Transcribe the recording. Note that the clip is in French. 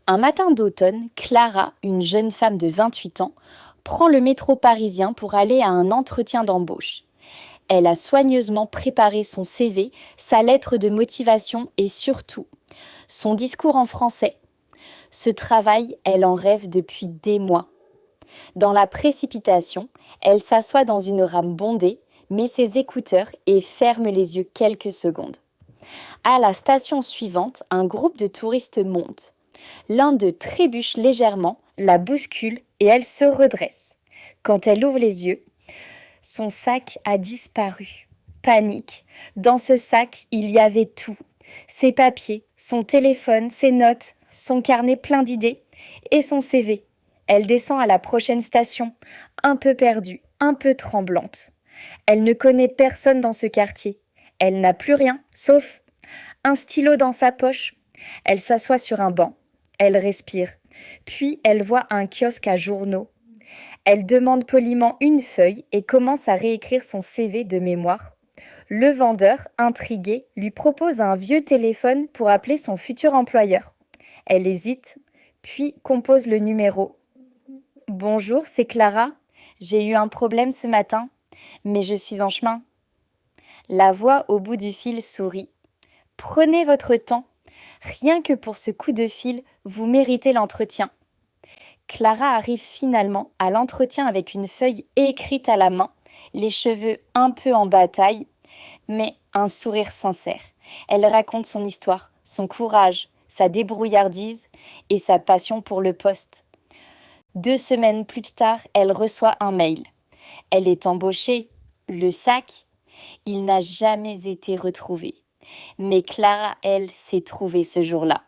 Un matin d'automne, Clara, une jeune femme de 28 ans, prend le métro parisien pour aller à un entretien d'embauche. Elle a soigneusement préparé son CV, sa lettre de motivation et surtout son discours en français. Ce travail, elle en rêve depuis des mois. Dans la précipitation, elle s'assoit dans une rame bondée, met ses écouteurs et ferme les yeux quelques secondes. À la station suivante, un groupe de touristes monte. L'un d'eux trébuche légèrement, la bouscule et elle se redresse. Quand elle ouvre les yeux, son sac a disparu. Panique. Dans ce sac, il y avait tout. Ses papiers, son téléphone, ses notes, son carnet plein d'idées et son CV. Elle descend à la prochaine station, un peu perdue, un peu tremblante. Elle ne connaît personne dans ce quartier. Elle n'a plus rien, sauf un stylo dans sa poche. Elle s'assoit sur un banc. Elle respire. Puis elle voit un kiosque à journaux. Elle demande poliment une feuille et commence à réécrire son CV de mémoire. Le vendeur, intrigué, lui propose un vieux téléphone pour appeler son futur employeur. Elle hésite, puis compose le numéro. Bonjour, c'est Clara. J'ai eu un problème ce matin, mais je suis en chemin. La voix au bout du fil sourit. Prenez votre temps. Rien que pour ce coup de fil, vous méritez l'entretien. Clara arrive finalement à l'entretien avec une feuille écrite à la main, les cheveux un peu en bataille, mais un sourire sincère. Elle raconte son histoire, son courage, sa débrouillardise et sa passion pour le poste. 2 semaines plus tard, elle reçoit un mail. Elle est embauchée. Le sac, il n'a jamais été retrouvé. Mais Clara, elle, s'est trouvée ce jour-là.